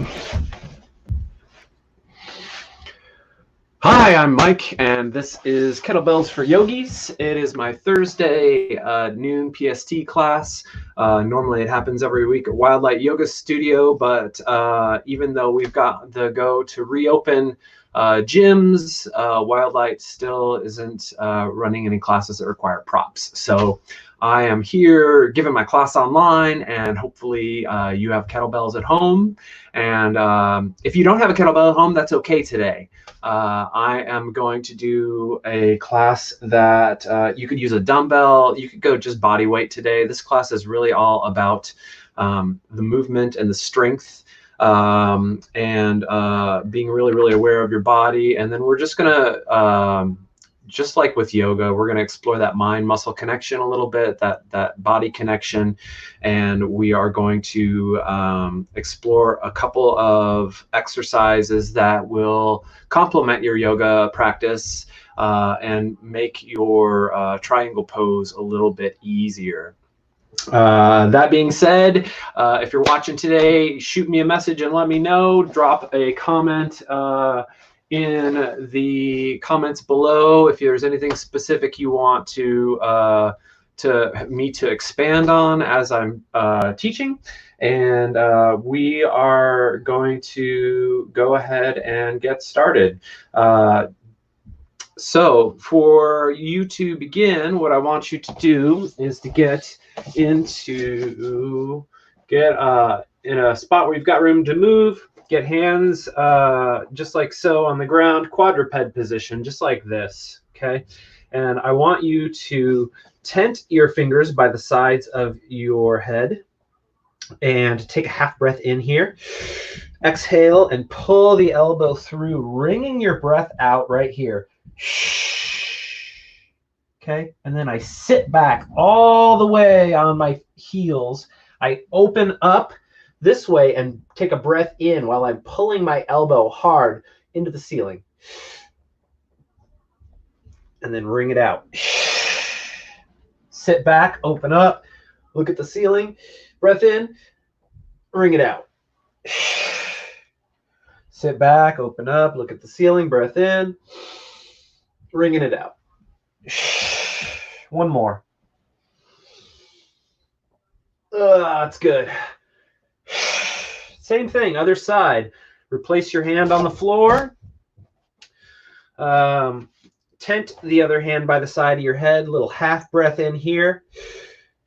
Hi, I'm Mike, and this is Kettlebells for Yogis. It is my Thursday noon PST class. Normally it happens every week at Wildlight Yoga Studio, but even though we've got the go to reopen gyms, Wildlight still isn't running any classes that require props. So I am here giving my class online, and hopefully you have kettlebells at home. And if you don't have a kettlebell at home, that's okay today. I am going to do a class that you could use a dumbbell. You could go just body weight today. This class is really all about the movement and the strength and being really, really aware of your body. And then we're just going to, just like with yoga, we're going to explore that mind-muscle connection a little bit, that body connection. And we are going to explore a couple of exercises that will complement your yoga practice and make your triangle pose a little bit easier. That being said, if you're watching today, shoot me a message and let me know. Drop a comment in the comments below if there's anything specific you want to me to expand on as I'm teaching. And we are going to go ahead and get started. So for you to begin, what I want you to do is to get in a spot where you've got room to move. Get hands just like so on the ground, quadruped position, just like this, okay? And I want you to tent your fingers by the sides of your head and take a half breath in here. Exhale and pull the elbow through, wringing your breath out right here. Okay, and then I sit back all the way on my heels. I open up this way and take a breath in while I'm pulling my elbow hard into the ceiling. And then wring it out. Sit back, open up, look at the ceiling, breath in, wring it out. Sit back, open up, look at the ceiling, breath in, wringing it out. One more. That's good. Same thing, other side. Replace your hand on the floor. Tent the other hand by the side of your head. Little half breath in here.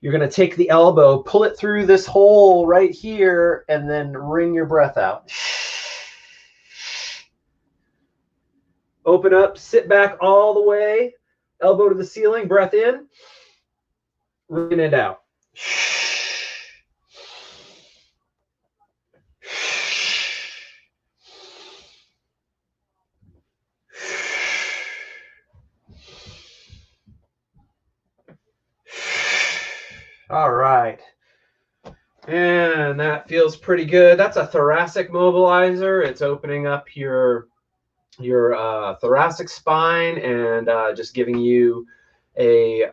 You're going to take the elbow, pull it through this hole right here, and then wring your breath out. Open up, sit back all the way. Elbow to the ceiling, breath in. Wring it out. All right, and that feels pretty good. That's a thoracic mobilizer. It's opening up your thoracic spine and just giving you a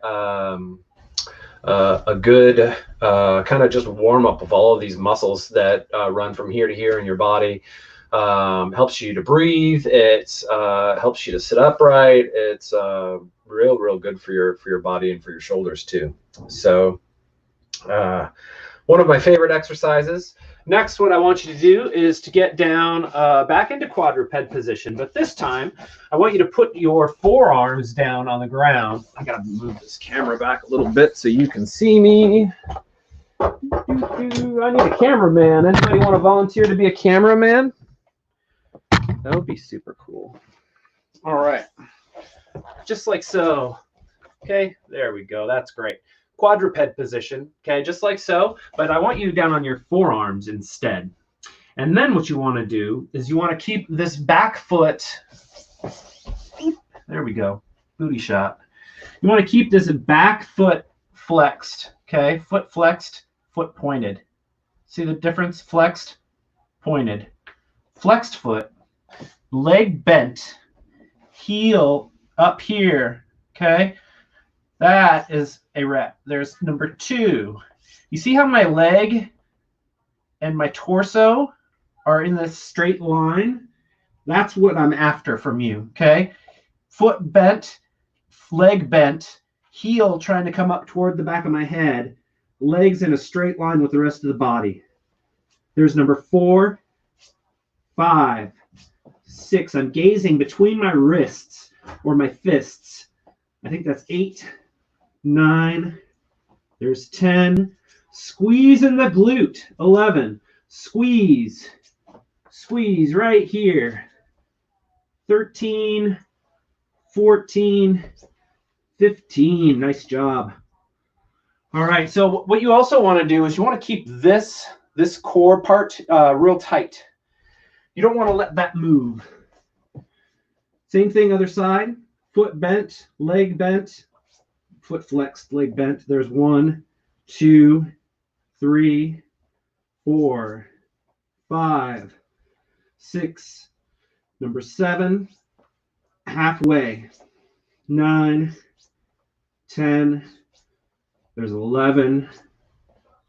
good kind of just warm up of all of these muscles that run from here to here in your body. Helps you to breathe. It helps you to sit upright. It's real good for your body and for your shoulders too. So one of my favorite exercises. Next, what I want you to do is to get down back into quadruped position, but this time I want you to put your forearms down on the ground. I gotta move this camera back a little bit so you can see me. I need a cameraman. Anybody want to volunteer to be a cameraman? That would be super cool. All right, just like so. Okay, there we go. That's great. Quadruped position, okay, just like so, but I want you down on your forearms instead. And then what you want to do is you want to keep this back foot, there we go, booty shot. You want to keep this back foot flexed, okay, foot flexed, foot pointed. See the difference? Flexed, pointed. Flexed foot, leg bent, heel up here, okay? That is a rep. There's number 2. You see how my leg and my torso are in this straight line, that's what I'm after from you, okay? Foot bent, leg bent, heel trying to come up toward the back of my head, legs in a straight line with the rest of the body. There's number 4, 5, 6. I'm gazing between my wrists or my fists. I think that's 8, 9. There's 10. Squeeze in the glute. 11. Squeeze. Squeeze right here. 13. 14. 15. Nice job. All right. So what you also want to do is you want to keep this core part real tight. You don't want to let that move. Same thing, other side. Foot bent, leg bent, foot flexed, leg bent. There's 1, 2, 3, 4, 5, 6. Number 7, halfway. 9, 10. There's 11,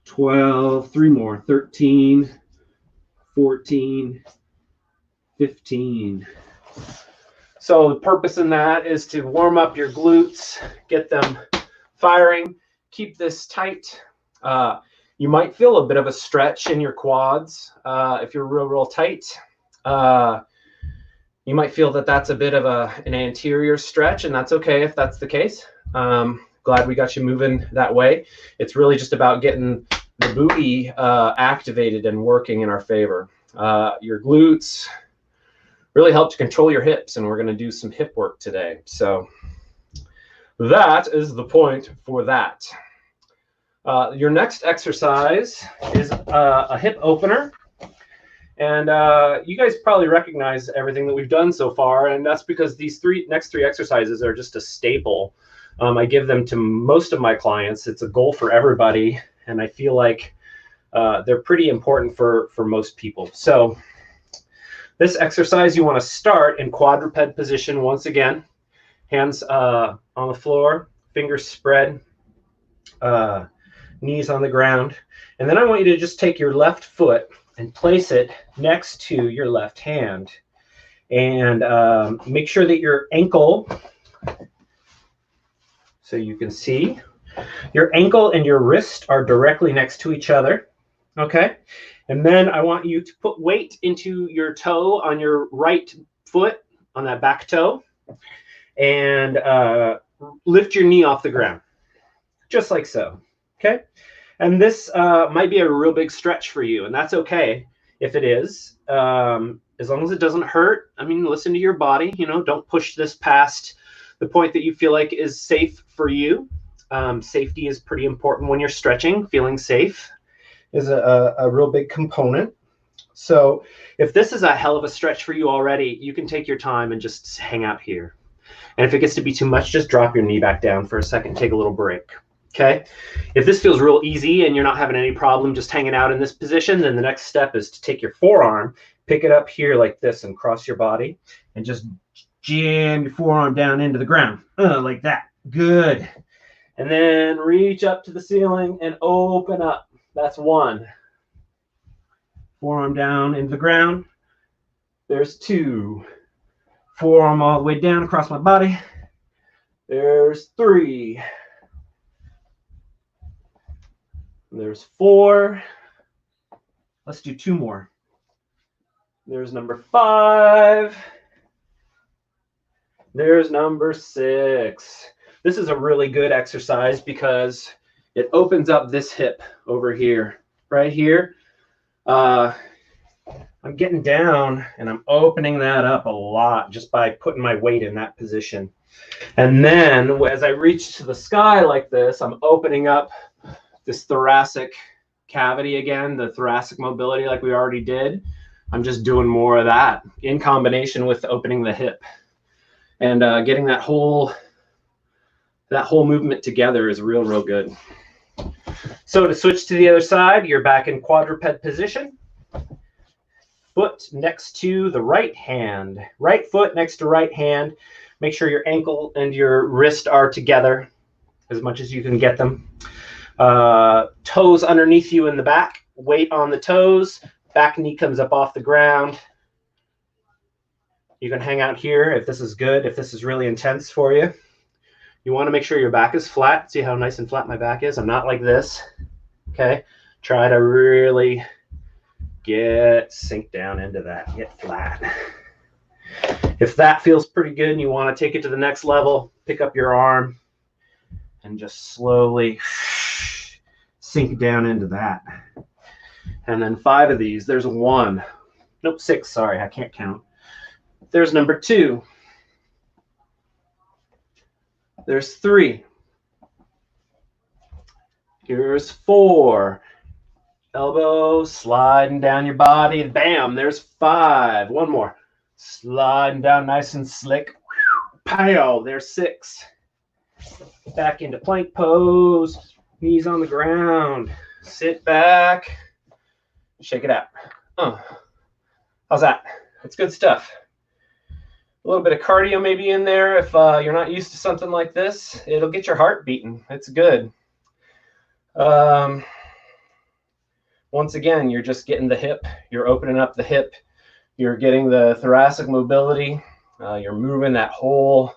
12. 3 more. 13, 14, 15. So the purpose in that is to warm up your glutes, get them firing, keep this tight. You might feel a bit of a stretch in your quads if you're real tight. You might feel that that's a bit of an anterior stretch, and that's okay if that's the case. Glad we got you moving that way. It's really just about getting the booty activated and working in our favor. Your glutes really help to control your hips, and we're going to do some hip work today. So that is the point for that. Your next exercise is a hip opener. And you guys probably recognize everything that we've done so far, and that's because these next three exercises are just a staple. I give them to most of my clients. It's a goal for everybody, and I feel like they're pretty important for most people. So this exercise, you want to start in quadruped position once again. Hands on the floor, fingers spread, knees on the ground. And then I want you to just take your left foot and place it next to your left hand. And make sure that your ankle, so you can see, your ankle and your wrist are directly next to each other. Okay? And then I want you to put weight into your toe on your right foot, on that back toe, and lift your knee off the ground, just like so. Okay? And this might be a real big stretch for you, and that's okay if it is, as long as it doesn't hurt. I mean, listen to your body. You know, don't push this past the point that you feel like is safe for you. Safety is pretty important when you're stretching. Feeling safe is a real big component. So if this is a hell of a stretch for you already, you can take your time and just hang out here. And if it gets to be too much, just drop your knee back down for a second, take a little break. Okay? If this feels real easy and you're not having any problem just hanging out in this position, then the next step is to take your forearm, pick it up here like this and cross your body, and just jam your forearm down into the ground, like that. Good. And then reach up to the ceiling and open up. That's 1. Forearm down into the ground. There's 2. Forearm all the way down across my body. There's 3. There's 4. Let's do 2 more. There's number 5. There's number 6. This is a really good exercise because it opens up this hip over here, right here. I'm getting down and I'm opening that up a lot just by putting my weight in that position. And then as I reach to the sky like this, I'm opening up this thoracic cavity again, the thoracic mobility like we already did. I'm just doing more of that in combination with opening the hip. And getting that whole movement together is real good. So to switch to the other side, you're back in quadruped position. Foot next to the right hand. Right foot next to right hand. Make sure your ankle and your wrist are together as much as you can get them. Toes underneath you in the back. Weight on the toes. Back knee comes up off the ground. You can hang out here if this is good, if this is really intense for you. You want to make sure your back is flat. See how nice and flat my back is? I'm not like this. Okay? Try to really sink down into that, get flat. If that feels pretty good and you want to take it to the next level, pick up your arm and just slowly sink down into that. And then 5 of these. There's 1. Nope, 6. Sorry, I can't count. There's number 2. There's 3. Here's 4. Elbow sliding down your body. Bam, there's 5. 1 more. Sliding down nice and slick. Pow, there's 6. Back into plank pose. Knees on the ground. Sit back. Shake it out. How's that? That's good stuff. A little bit of cardio maybe in there if you're not used to something like this. It'll get your heart beating. It's good. Once again, you're just getting the hip. You're opening up the hip. You're getting the thoracic mobility. You're moving that whole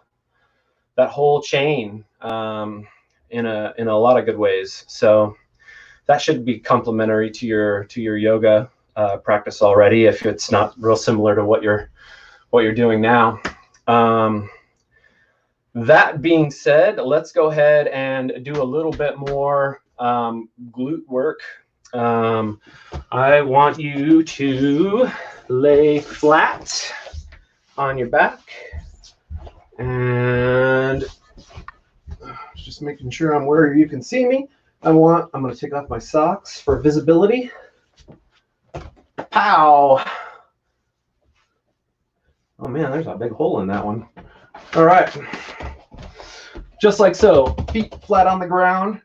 chain in a lot of good ways. So that should be complementary to your yoga practice already, if it's not real similar to what you're doing now. That being said, let's go ahead and do a little bit more glute work. I want you to lay flat on your back and just making sure I'm where you can see me. I'm going to take off my socks for visibility. Pow! Oh man, there's a big hole in that one. All right. Just like so, feet flat on the ground.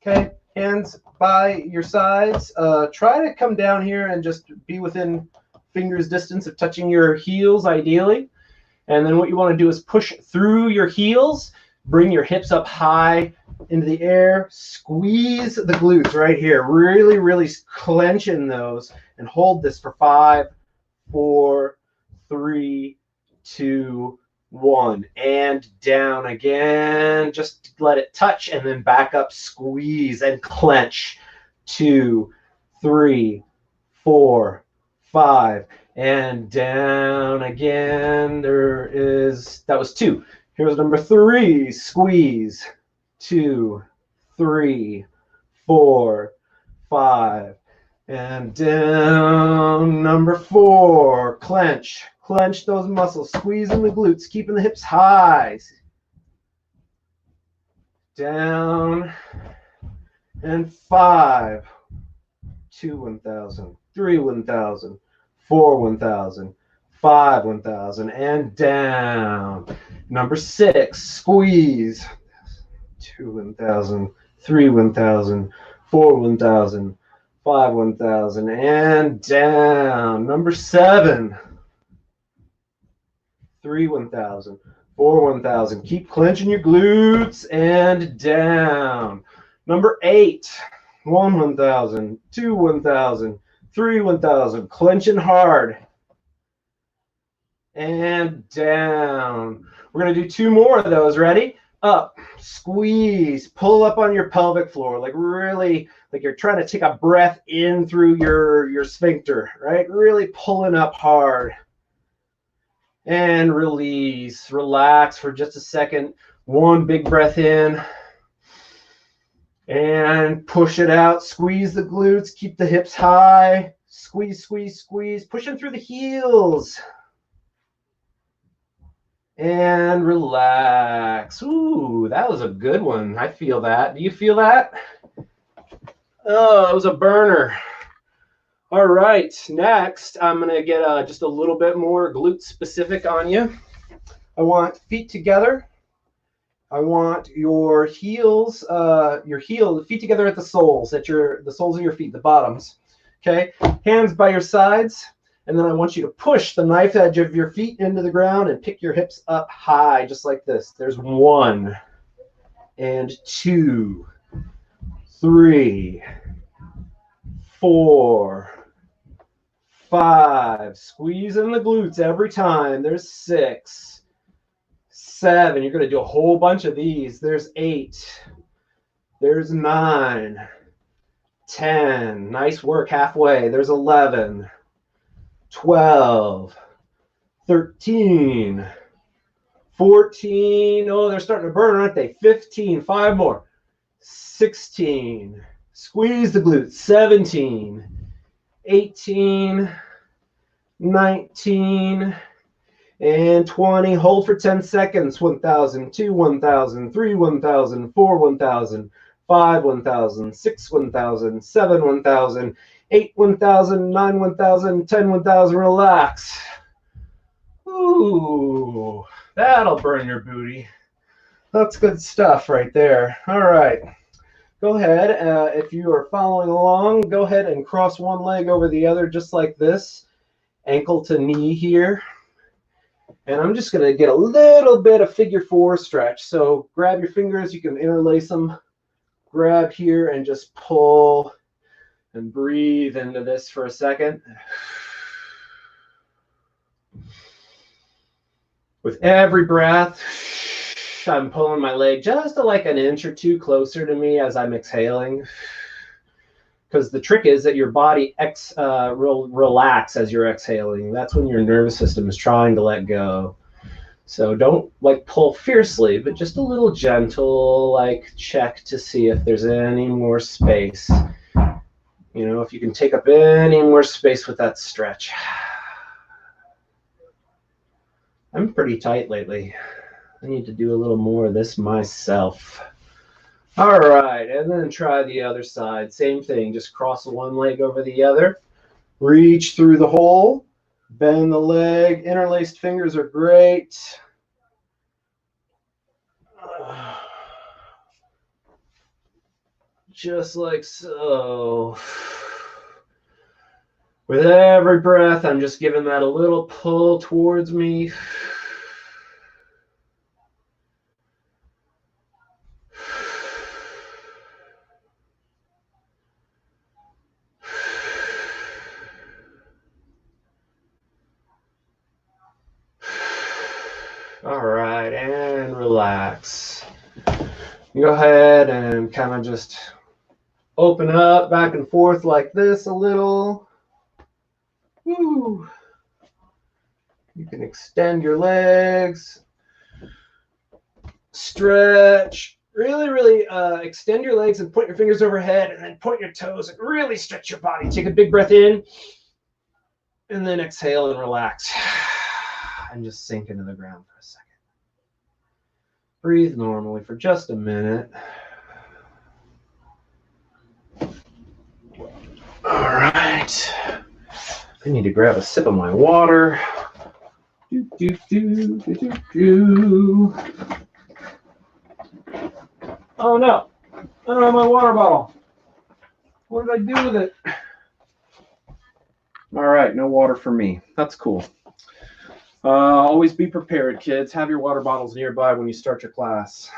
Okay, hands by your sides. Try to come down here and just be within fingers distance of touching your heels, ideally. And then what you want to do is push through your heels, bring your hips up high into the air, squeeze the glutes right here. Really, really clenching those and hold this for 5, 4, 3, 2, 1, and down again. Just let it touch and then back up, squeeze and clench. 2, 3, 4, 5, and down again. That was 2. Here's number 3, squeeze. 2, 3, 4, 5, and down. Number 4, clench. Clench those muscles, squeezing the glutes, keeping the hips high. Down. And 5, 2, 1,000, 3, 1,000, 4, 1,000, 5, 1,000, and down. Number 6, squeeze. 2, 1,000, 3, 1,000, 4, 1,000, 5, 1,000, and down. Number 7, 3, 1,000, 4, 1,000. Keep clenching your glutes and down. Number 8, 1, 1,000, 2, 1,000, 3, 1,000. Clenching hard and down. We're going to do 2 more of those. Ready? Up, squeeze, pull up on your pelvic floor, like really, like you're trying to take a breath in through your sphincter, right? Really pulling up hard. And release, relax for just a second. 1 big breath in. And push it out, squeeze the glutes, keep the hips high. Squeeze, squeeze, squeeze, pushing through the heels. And relax. Ooh, that was a good one. I feel that. Do you feel that? Oh, it was a burner. All right, next I'm going to get just a little bit more glute specific on you. I want feet together. I want your heels, feet together at the soles, the soles of your feet, the bottoms. Okay, hands by your sides. And then I want you to push the knife edge of your feet into the ground and pick your hips up high, just like this. There's 1 and 2, 3, 4, 5. Squeezing the glutes every time. There's 6. 7. You're going to do a whole bunch of these. There's 8. There's 9. 10. Nice work halfway. There's 11. 12. 13. 14. Oh, they're starting to burn, aren't they? 15. 5 more. 16. Squeeze the glutes. 17. 18. 19. And 20. Hold for 10 seconds. 1,000, 2, 1,000, 3, 1,000, 4, 1,000, 5, 1,000, 6, 1,000, 7, 1,000, 8, 1,000, 9, 1,000, 10, 1,000. Relax. Ooh, that'll burn your booty. That's good stuff right there. All right. Go ahead. If you are following along, go ahead and cross one leg over the other just like this. Ankle to knee here. And I'm just going to get a little bit of figure 4 stretch. So grab your fingers. You can interlace them. Grab here and just pull and breathe into this for a second. With every breath, I'm pulling my leg just like an inch or 2 closer to me as I'm exhaling. Because the trick is that your body relax as you're exhaling. That's when your nervous system is trying to let go. So don't like pull fiercely, but just a little gentle, like check to see if there's any more space. You know, if you can take up any more space with that stretch. I'm pretty tight lately. I need to do a little more of this myself. All right, and then try the other side. Same thing, just cross one leg over the other. Reach through the hole, bend the leg. Interlaced fingers are great. Just like so. With every breath, I'm just giving that a little pull towards me. All right, and relax. Go ahead and kind of just open up back and forth like this a little. Woo. You can extend your legs, stretch, really extend your legs and point your fingers overhead and then point your toes and really stretch your body. Take a big breath in and then exhale and relax and just sink into the ground for a second. Breathe normally for just a minute. All right. I need to grab a sip of my water. Oh no, I don't have my water bottle. What did I do with it? All right, no water for me. That's cool. Always be prepared, kids. Have your water bottles nearby when you start your class.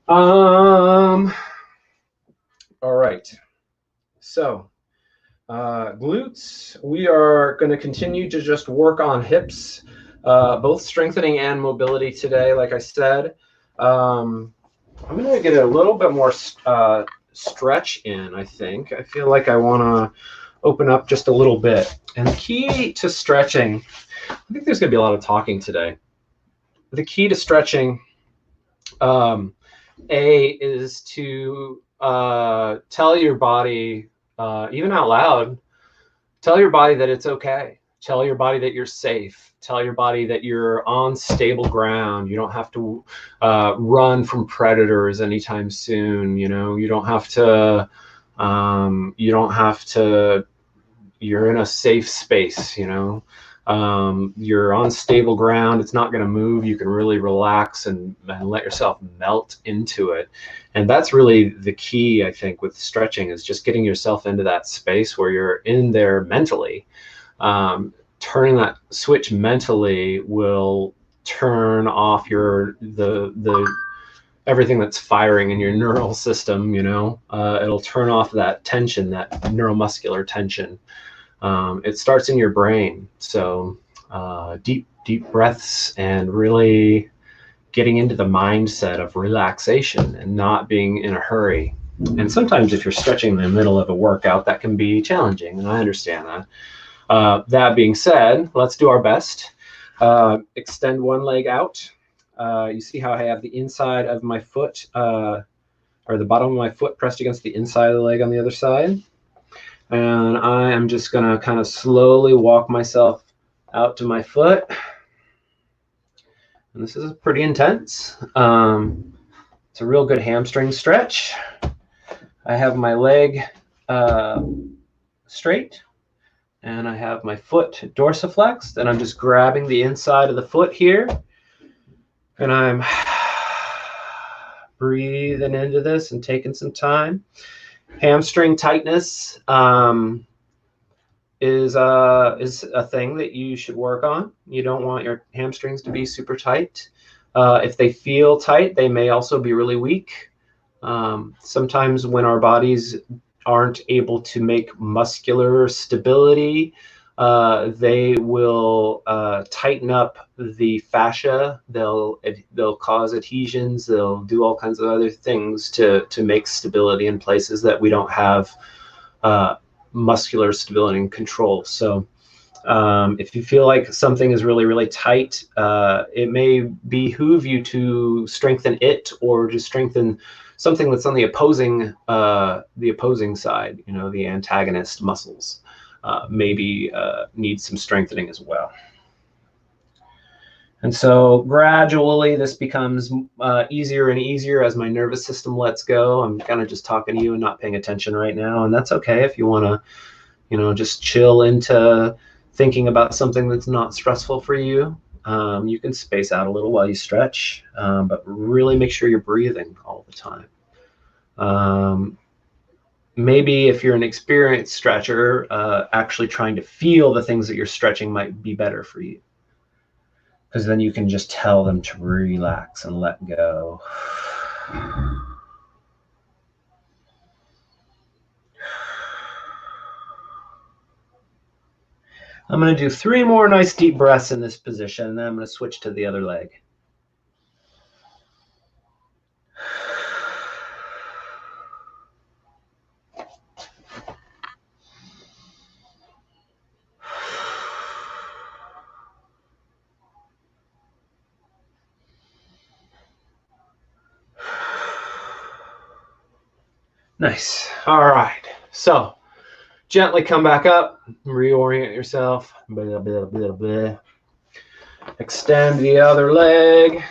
All right. So, glutes, we are going to continue to just work on hips, both strengthening and mobility today, like I said. I'm going to get a little bit more stretch in, I think. I feel like I want to open up just a little bit. And the key to stretching, I think there's going to be a lot of talking today. The key to stretching, is to tell your body, even out loud, tell your body that it's okay. Tell your body that you're safe. Tell your body that you're on stable ground. You don't have to run from predators anytime soon. You know, you don't have to, you're in a safe space, you know. You're on stable ground. It's not going to move. You can really relax and let yourself melt into it. And that's really the key, I think, with stretching, is just getting yourself into that space where you're in there mentally. Turning that switch mentally will turn off the everything that's firing in your neural system, you know. It'll turn off that tension, that neuromuscular tension. It starts in your brain. So deep breaths and really getting into the mindset of relaxation and not being in a hurry. And sometimes if you're stretching in the middle of a workout, that can be challenging, and I understand that. That being said, let's do our best. Extend one leg out. You see how I have the inside of my foot, or the bottom of my foot pressed against the inside of the leg on the other side. And I am just going to kind of slowly walk myself out to my foot. And this is pretty intense. It's a real good hamstring stretch. I have my leg straight, and I have my foot dorsiflexed, and I'm just grabbing the inside of the foot here, and I'm breathing into this and taking some time. Hamstring tightness is a thing that you should work on. You don't want your hamstrings to be super tight. If they feel tight, they may also be really weak. Sometimes when our bodies aren't able to make muscular stability, they will tighten up the fascia. They'll cause adhesions. They'll do all kinds of other things to make stability in places that we don't have muscular stability and control. So if you feel like something is really, really tight, it may behoove you to strengthen it, or just strengthen something that's on the opposing side. You know, the antagonist muscles maybe need some strengthening as well. And so gradually this becomes easier and easier as my nervous system lets go. I'm kind of just talking to you and not paying attention right now, and that's okay. If you want to, you know, just chill into thinking about something that's not stressful for you, you can space out a little while you stretch, but really make sure you're breathing all the time. Maybe if you're an experienced stretcher, actually trying to feel the things that you're stretching might be better for you, because then you can just tell them to relax and let go. I'm going to do 3 more nice deep breaths in this position, and then I'm going to switch to the other leg. Nice. All right. So gently come back up, reorient yourself. Blah, blah, blah, blah. Extend the other leg.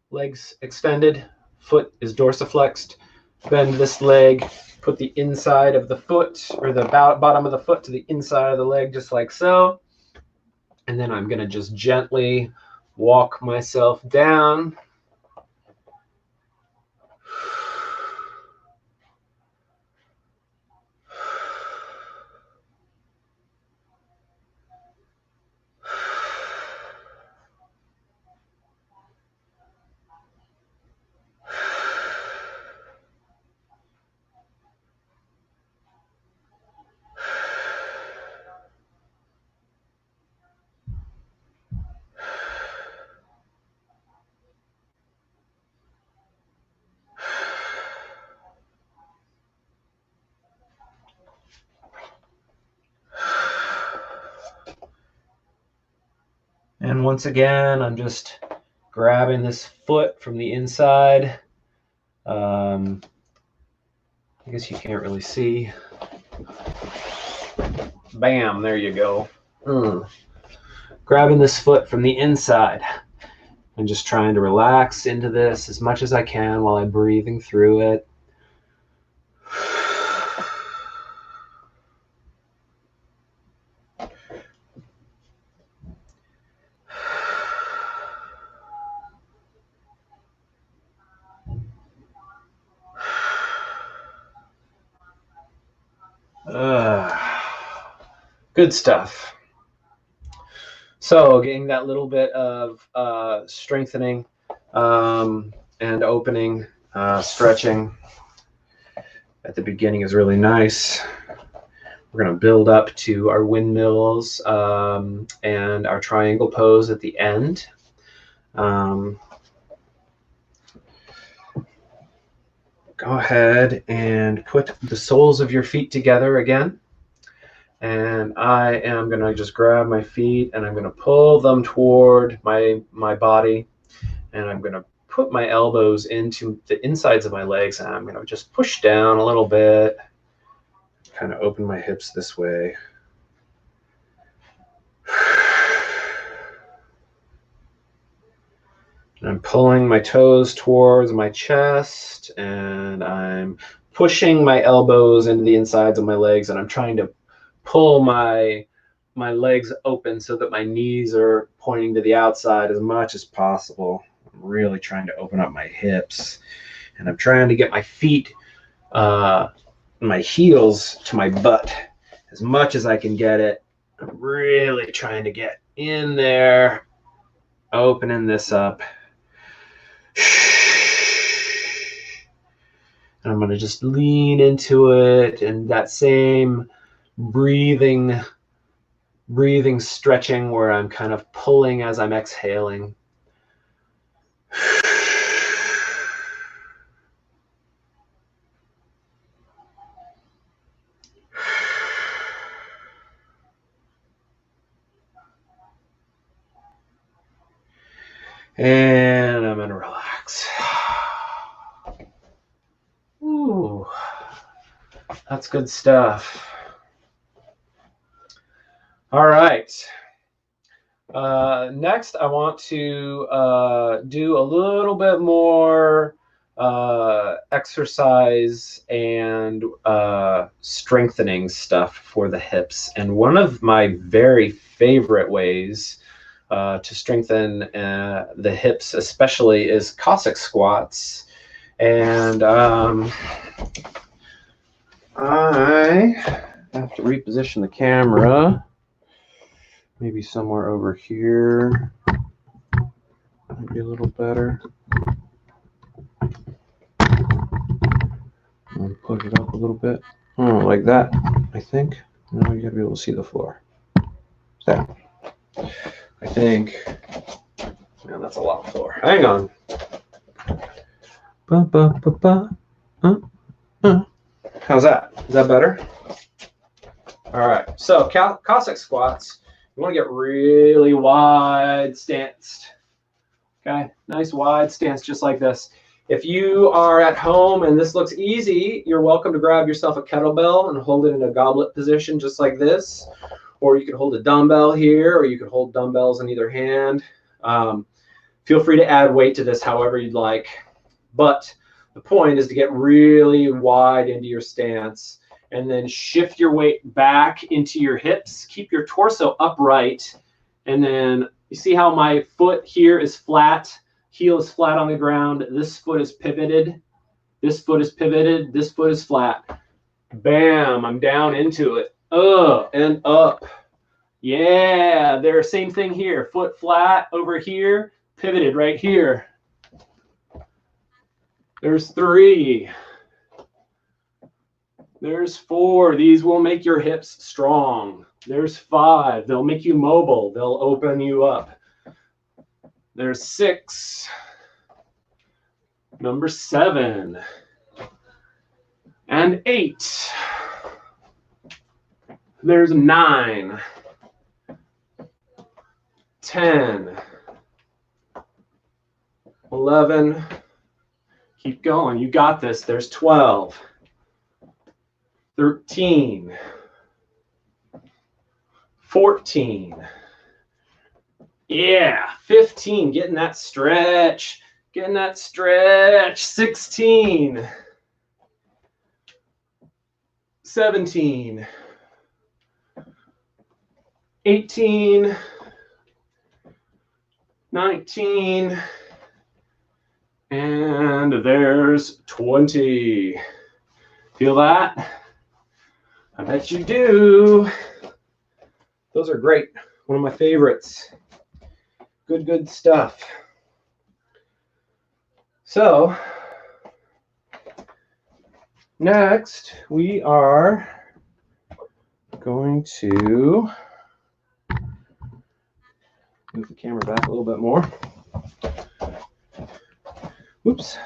Legs extended. Foot is dorsiflexed. Bend this leg. Put the inside of the foot, or the bottom of the foot, to the inside of the leg, just like so. And then I'm going to just gently walk myself down. And once again, I'm just grabbing this foot from the inside. I guess you can't really see. Bam, there you go. Grabbing this foot from the inside and just trying to relax into this as much as I can while I'm breathing through it. Good stuff. So getting that little bit of strengthening and opening, stretching at the beginning is really nice. We're going to build up to our windmills and our triangle pose at the end. Go ahead and put the soles of your feet together again. And I am going to just grab my feet and I'm going to pull them toward my body. And I'm going to put my elbows into the insides of my legs and I'm going to just push down a little bit. Kind of open my hips this way. I'm pulling my toes towards my chest and I'm pushing my elbows into the insides of my legs and I'm trying to pull my legs open so that my knees are pointing to the outside as much as possible. I'm really trying to open up my hips and I'm trying to get my feet, my heels to my butt as much as I can get it. I'm really trying to get in there, opening this up. And I'm going to just lean into it and that same breathing stretching where I'm kind of pulling as I'm exhaling. And I'm going to relax. Ooh, that's good stuff. All right. Next, I want to do a little bit more exercise and strengthening stuff for the hips. And one of my very favorite ways to strengthen the hips especially is Cossack squats. And I have to reposition the camera. Maybe somewhere over here. Might be a little better. I'll push it up a little bit. Oh, like that, I think. Now you gotta be able to see the floor. There. I think. Man, that's a lot of floor. Hang on. How's that? Is that better? All right. So Cossack squats. You want to get really wide stanced. Okay, nice wide stance, just like this. If you are at home and this looks easy, you're welcome to grab yourself a kettlebell and hold it in a goblet position, just like this. Or you could hold a dumbbell here, or you could hold dumbbells in either hand. Feel free to add weight to this however you'd like. But the point is to get really wide into your stance and then shift your weight back into your hips. Keep your torso upright. And then you see how my foot here is flat, heel is flat on the ground. This foot is pivoted. This foot is pivoted. This foot is flat. Bam, I'm down into it. And up. Yeah, there, same thing here. Foot flat over here, pivoted right here. There's 3. There's 4. These will make your hips strong. There's 5. They'll make you mobile. They'll open you up. There's 6. Number 7. And 8. There's 9. 10. 11. Keep going. You got this. There's 12. 13. 14. Yeah, 15. Getting that stretch. Getting that stretch. 16. 17. 18. 19. And there's 20. Feel that? I bet you do. Those are great. One of my favorites. Good stuff. So, next we are going to move the camera back a little bit more. Oops.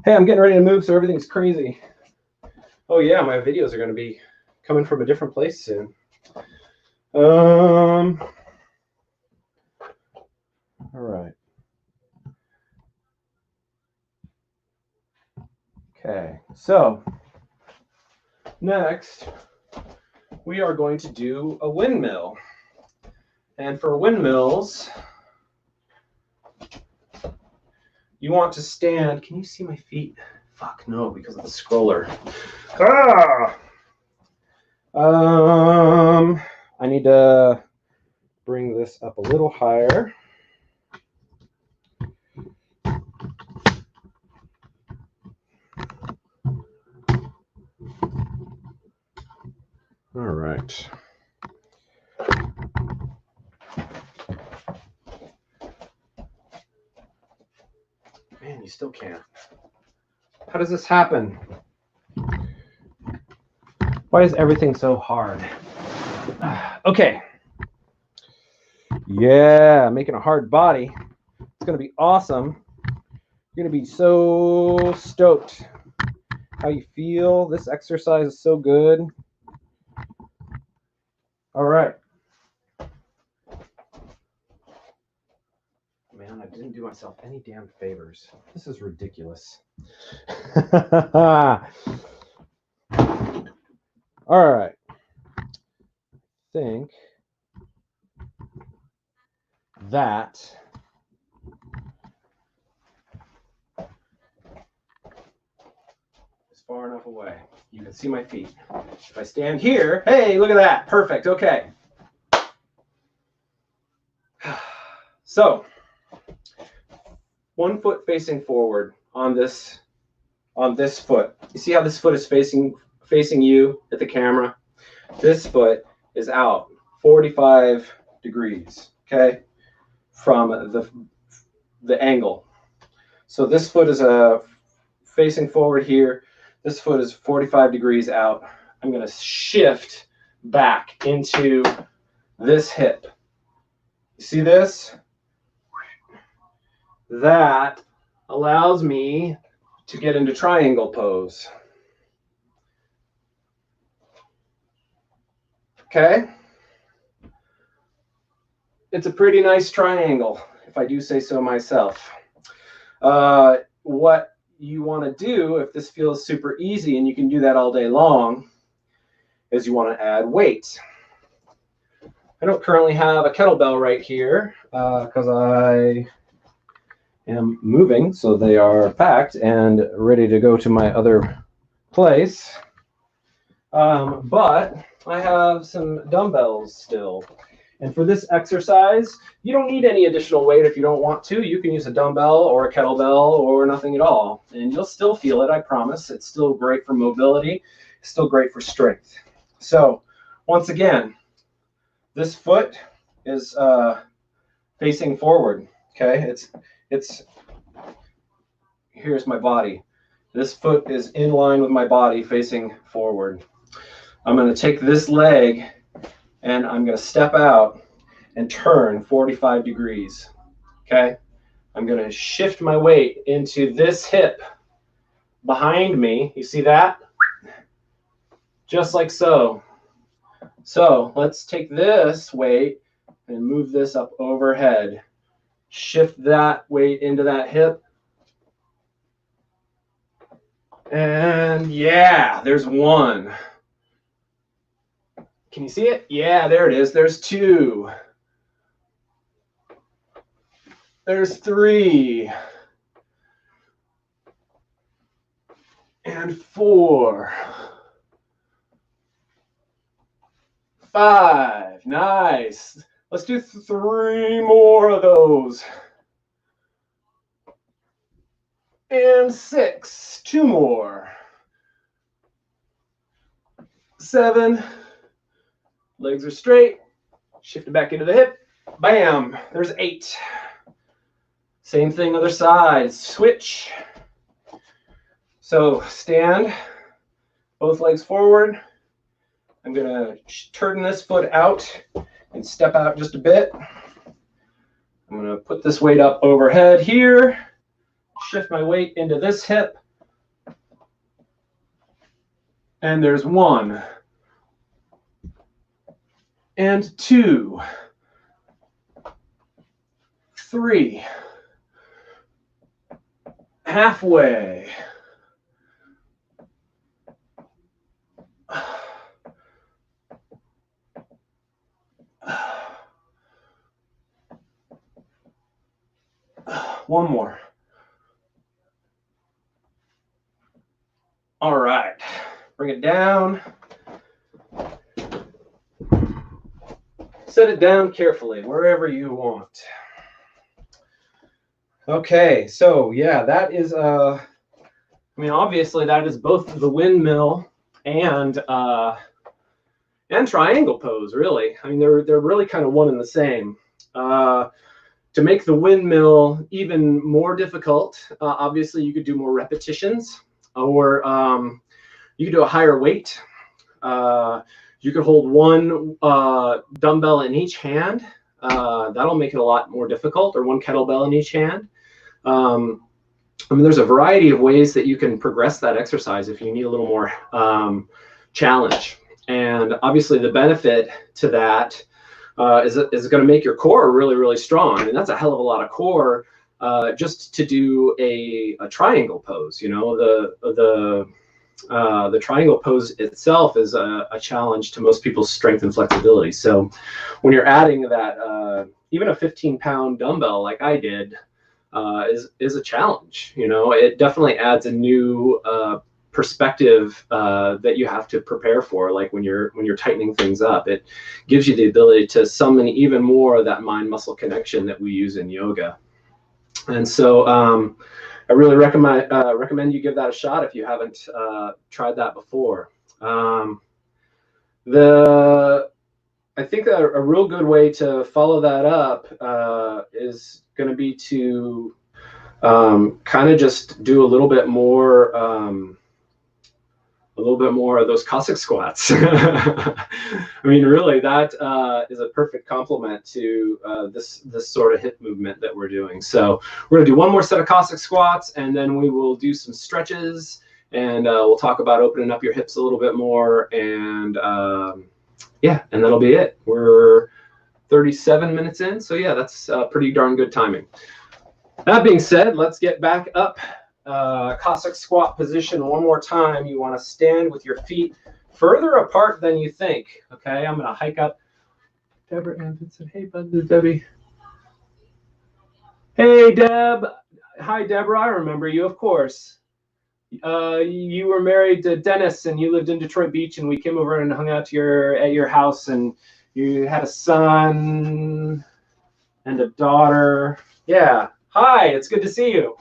Hey, I'm getting ready to move, so everything's crazy. Oh yeah, my videos are going to be coming from a different place soon. All right. Okay, so next we are going to do a windmill. And for windmills, you want to stand. Can you see my feet? Fuck no, because of the scroller. I need to bring this up a little higher. All right. Man, you still can't. How does this happen? Why is everything so hard? Okay. Yeah, making a hard body. It's going to be awesome. You're going to be so stoked. How you feel? This exercise is so good. All right. Man, I didn't do myself any damn favors. This is ridiculous. All right. I think that is far enough away. You can see my feet. If I stand here, hey, look at that. Perfect. Okay. So, 1 foot facing forward on this foot. You see how this foot is facing you at the camera? This foot is out 45 degrees, okay, from the angle. So this foot is facing forward here. This foot is 45 degrees out. I'm going to shift back into this hip. You see this? That allows me to get into triangle pose. Okay? It's a pretty nice triangle, if I do say so myself. What you want to do, if this feels super easy and you can do that all day long, is you want to add weight. I don't currently have a kettlebell right here because I am moving, so they are packed and ready to go to my other place. But I have some dumbbells still. And for this exercise, you don't need any additional weight if you don't want to. You can use a dumbbell or a kettlebell or nothing at all. And you'll still feel it, I promise. It's still great for mobility. It's still great for strength. So, once again, this foot is facing forward. Okay, here's my body. This foot is in line with my body facing forward. I'm going to take this leg and I'm going to step out and turn 45 degrees. Okay, I'm going to shift my weight into this hip behind me. You see that? Just like so. So let's take this weight and move this up overhead. Shift that weight into that hip. And yeah, there's one. Can you see it? Yeah, there it is. There's two. There's three. And four. 5. Nice. Let's do 3 more of those. And 6. 2 more. 7. Legs are straight. Shift it back into the hip. Bam. There's 8. Same thing other side. Switch. So stand. Both legs forward. I'm going to turn this foot out and step out just a bit. I'm going to put this weight up overhead here, shift my weight into this hip, and there's 1 and 2, 3, halfway, 1 more. All right, bring it down. Set it down carefully, wherever you want. Okay, so yeah, that is, I mean, obviously that is both the windmill and triangle pose, really. I mean, they're really kind of one and the same. To make the windmill even more difficult, obviously you could do more repetitions, or you could do a higher weight. You could hold 1 dumbbell in each hand. That'll make it a lot more difficult, or 1 kettlebell in each hand. I mean, there's a variety of ways that you can progress that exercise if you need a little more challenge. And obviously the benefit to that is going to make your core really, really strong. I mean, that's a hell of a lot of core just to do a triangle pose. You know, the triangle pose itself is a challenge to most people's strength and flexibility. So when you're adding that, even a 15-pound dumbbell like I did is a challenge. You know, it definitely adds a new perspective that you have to prepare for. Like when you're tightening things up, it gives you the ability to summon even more of that mind-muscle connection that we use in yoga. And so I really recommend you give that a shot if you haven't tried that before. I think a real good way to follow that up is going to be to kind of just do a little bit more of those Cossack squats. I mean, really, that is a perfect complement to this sort of hip movement that we're doing. So we're going to do 1 more set of Cossack squats, and then we will do some stretches, and we'll talk about opening up your hips a little bit more, and yeah, and that'll be it. We're 37 minutes in, so yeah, that's pretty darn good timing. That being said, let's get back up. Cossack squat position 1 more time. You want to stand with your feet further apart than you think. Okay, I'm going to hike up. Deborah and Vincent. Hey, bud, Debbie. Hey, Deb. Hi, Deborah. I remember you, of course. You were married to Dennis, and you lived in Detroit Beach, and we came over and hung out at your house, and you had a son and a daughter. Yeah. Hi, it's good to see you.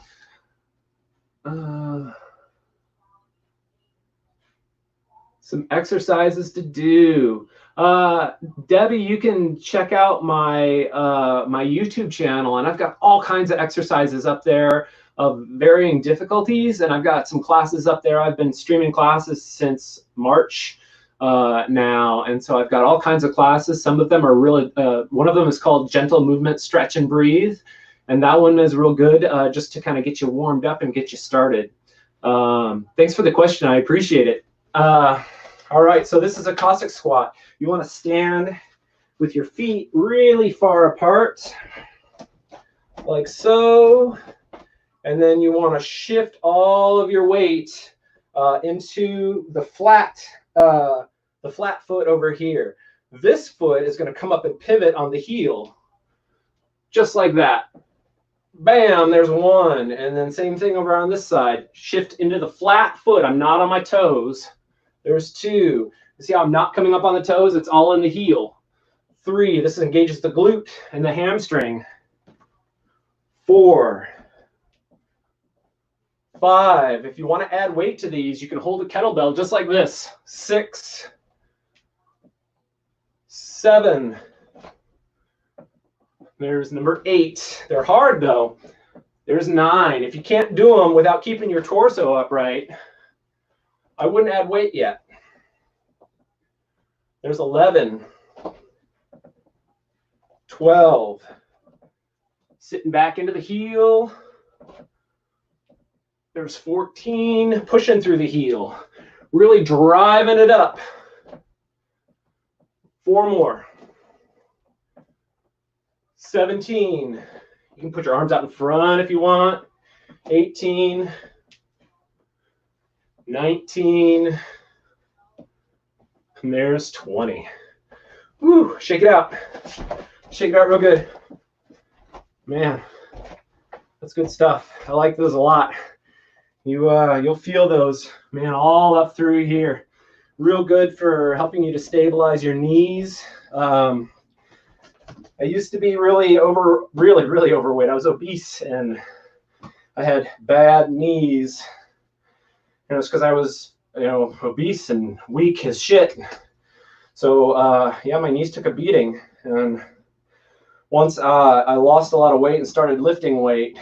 Some exercises to do. Debbie, you can check out my my YouTube channel, and I've got all kinds of exercises up there of varying difficulties, and I've got some classes up there. I've been streaming classes since March now, and so I've got all kinds of classes. Some of them are really, one of them is called Gentle Movement, Stretch and Breathe, and that one is real good just to kind of get you warmed up and get you started. Thanks for the question. I appreciate it. All right, so this is a Cossack squat. You want to stand with your feet really far apart, like so, and then you want to shift all of your weight into the flat foot over here. This foot is going to come up and pivot on the heel, just like that. Bam, there's 1, and then same thing over on this side. Shift into the flat foot. I'm not on my toes. There's 2. You see how I'm not coming up on the toes? It's all in the heel. 3, this engages the glute and the hamstring. 4, 5. If you want to add weight to these, you can hold a kettlebell just like this. 6, 7. There's number 8. They're hard though. There's 9. If you can't do them without keeping your torso upright, I wouldn't add weight yet. There's 11, 12. Sitting back into the heel. There's 14, pushing through the heel. Really driving it up. 4 more. 17. You can put your arms out in front if you want. 18. 19. And there's 20. Woo, shake it out. Shake it out real good. Man, that's good stuff. I like those a lot. You'll feel those, man, all up through here. Real good for helping you to stabilize your knees. I used to be really overweight. I was obese and I had bad knees. And it's because I was, obese and weak as shit. So yeah, my knees took a beating. And once I lost a lot of weight and started lifting weight,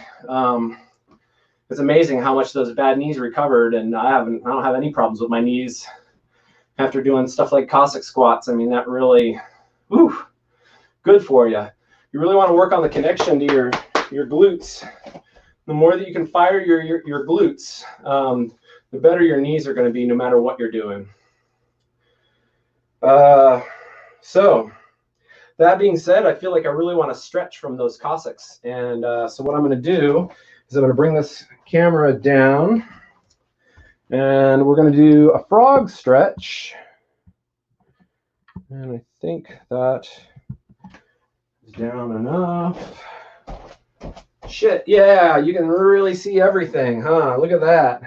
it's amazing how much those bad knees recovered. And I don't have any problems with my knees after doing stuff like Cossack squats. I mean, that really, good for you. You really want to work on the connection to your glutes. The more that you can fire your glutes, the better your knees are going to be no matter what you're doing. So that being said, I feel like I really want to stretch from those Cossacks. And so what I'm going to do is I'm going to bring this camera down and we're going to do a frog stretch. And I think that is down enough. Shit, yeah, you can really see everything, huh? Look at that.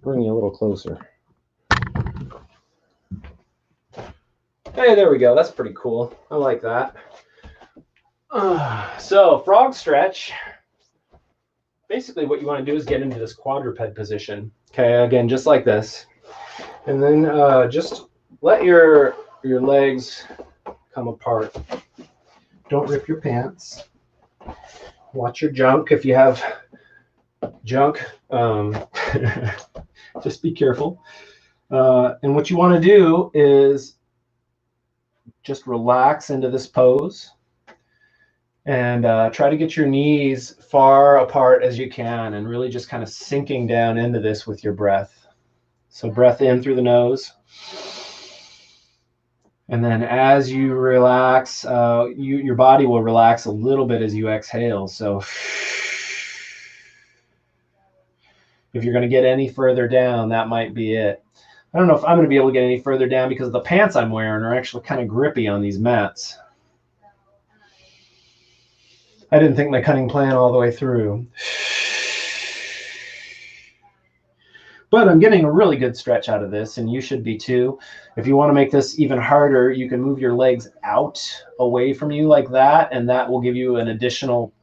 Bring you a little closer. Hey, there we go. That's pretty cool. I like that. So, frog stretch. Basically, what you want to do is get into this quadruped position. Okay, again, just like this. And then just let your legs come apart. Don't rip your pants. Watch your junk if you have junk. Just be careful. And what you want to do is just relax into this pose and try to get your knees far apart as you can and really just kind of sinking down into this with your breath. So breath in through the nose. And then as you relax, your body will relax a little bit as you exhale. So if you're going to get any further down, that might be it. I don't know if I'm going to be able to get any further down because the pants I'm wearing are actually kind of grippy on these mats. I didn't think my cutting plan all the way through. But I'm getting a really good stretch out of this, and you should be too. If you want to make this even harder, you can move your legs out away from you like that, and that will give you an additional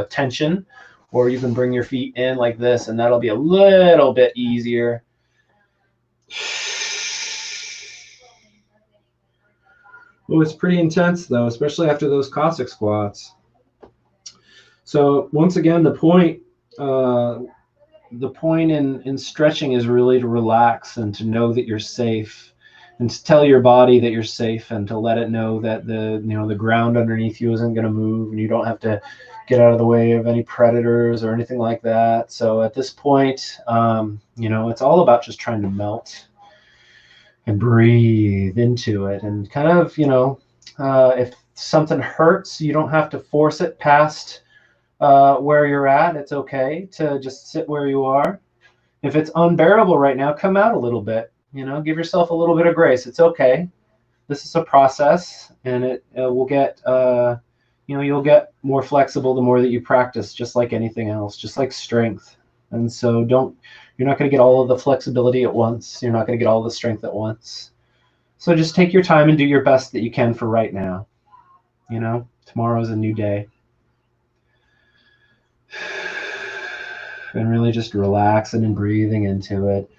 tension. Or you can bring your feet in like this, and that'll be a little bit easier. Oh, it's pretty intense, though, especially after those Cossack squats. So once again, the point in stretching is really to relax and to know that you're safe, and to tell your body that you're safe, and to let it know that the ground underneath you isn't going to move, and you don't have to get out of the way of any predators or anything like that. So at this point, it's all about just trying to melt and breathe into it, and kind of, if something hurts, you don't have to force it past where you're at. It's okay to just sit where you are. If it's unbearable right now, come out a little bit. Give yourself a little bit of grace. It's okay. This is a process, and it will get, you'll get more flexible the more that you practice, just like anything else, just like strength. And so you're not going to get all of the flexibility at once. You're not going to get all the strength at once. So just take your time and do your best that you can for right now. Tomorrow's a new day. And really just relaxing and breathing into it.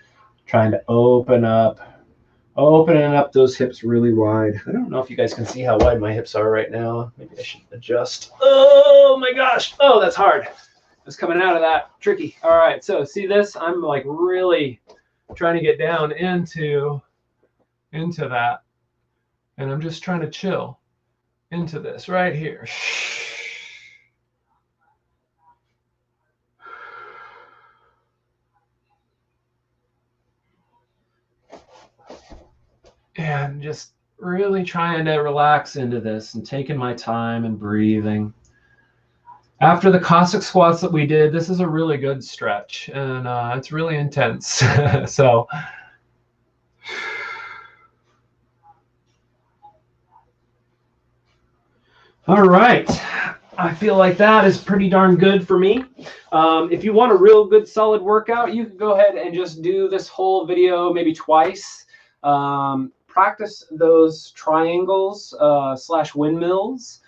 Trying to opening up those hips really wide. I don't know if you guys can see how wide my hips are right now. Maybe I should adjust. Oh my gosh. Oh, that's hard. Just coming out of that. Tricky. All right. So see this? I'm like really trying to get down into into that. And I'm just trying to chill into this right here. And just really trying to relax into this and taking my time and breathing. After the Cossack squats that we did, this is a really good stretch, and it's really intense. So all right, I feel like that is pretty darn good for me. If you want a real good solid workout, you can go ahead and just do this whole video maybe twice. Practice those triangles / windmills.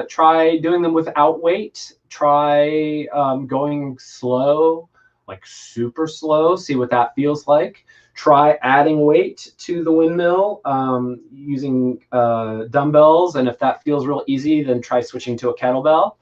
Try doing them without weight. Try going slow, like super slow. See what that feels like. Try adding weight to the windmill using dumbbells. And if that feels real easy, then try switching to a kettlebell.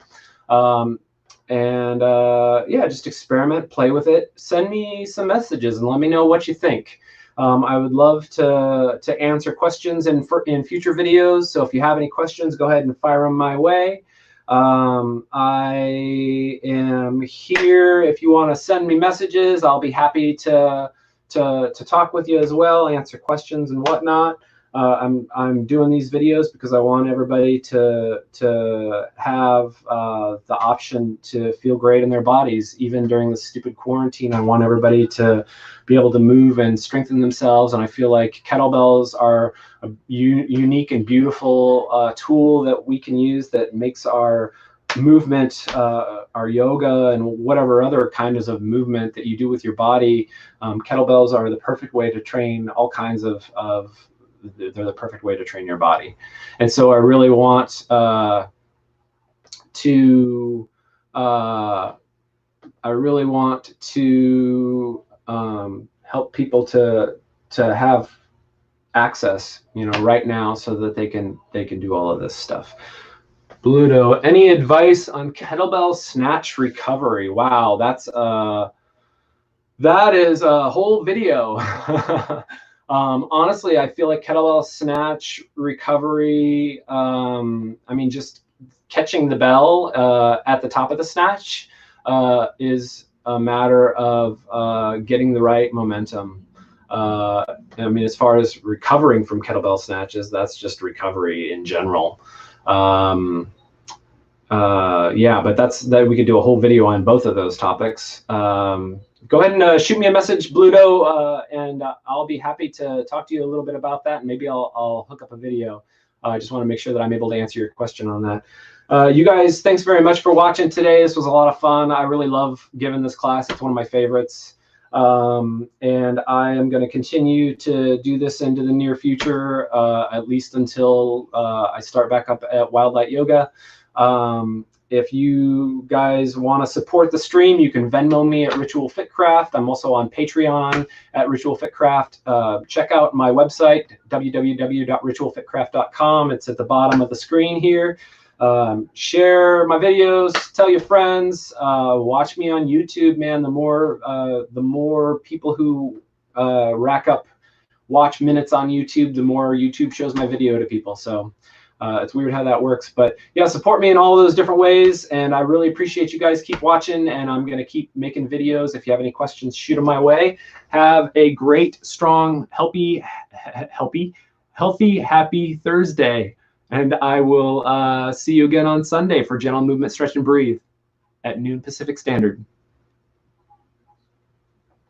Yeah, just experiment, play with it. Send me some messages and let me know what you think. I would love to answer questions in future videos. So if you have any questions, go ahead and fire them my way. I am here. If you want to send me messages, I'll be happy to talk with you as well, answer questions and whatnot. I'm doing these videos because I want everybody to have the option to feel great in their bodies, even during this stupid quarantine. I want everybody to be able to move and strengthen themselves, and I feel like kettlebells are a unique and beautiful tool that we can use that makes our movement, our yoga, and whatever other kinds of movement that you do with your body. Kettlebells are the perfect way to train all kinds of they're the perfect way to train your body. And so I really want to help people to have access, right now, so that they can do all of this stuff. Bluto, any advice on kettlebell snatch recovery? Wow, that is a whole video. Honestly, I feel like kettlebell snatch recovery, just catching the bell at the top of the snatch is a matter of getting the right momentum. As far as recovering from kettlebell snatches, that's just recovery in general. Yeah, but that we could do a whole video on both of those topics. Go ahead and shoot me a message, Bluto, and I'll be happy to talk to you a little bit about that, and maybe I'll hook up a video. I just want to make sure that I'm able to answer your question on that. You guys, thanks very much for watching today. This was a lot of fun. I really love giving this class. It's one of my favorites. And I am going to continue to do this into the near future, at least until I start back up at Wildlight Yoga. If you guys want to support the stream, you can Venmo me at Ritual Fitcraft. I'm also on Patreon at Ritual Fitcraft. Check out my website, www.ritualfitcraft.com. It's at the bottom of the screen here. Share my videos, tell your friends, watch me on YouTube, man. The more people who rack up watch minutes on YouTube, the more YouTube shows my video to people. So it's weird how that works, but yeah, support me in all those different ways, and I really appreciate you guys. Keep watching, and I'm going to keep making videos. If you have any questions, shoot them my way. Have a great, strong, healthy, happy Thursday, and I will see you again on Sunday for Gentle Movement, Stretch, and Breathe at noon Pacific Standard.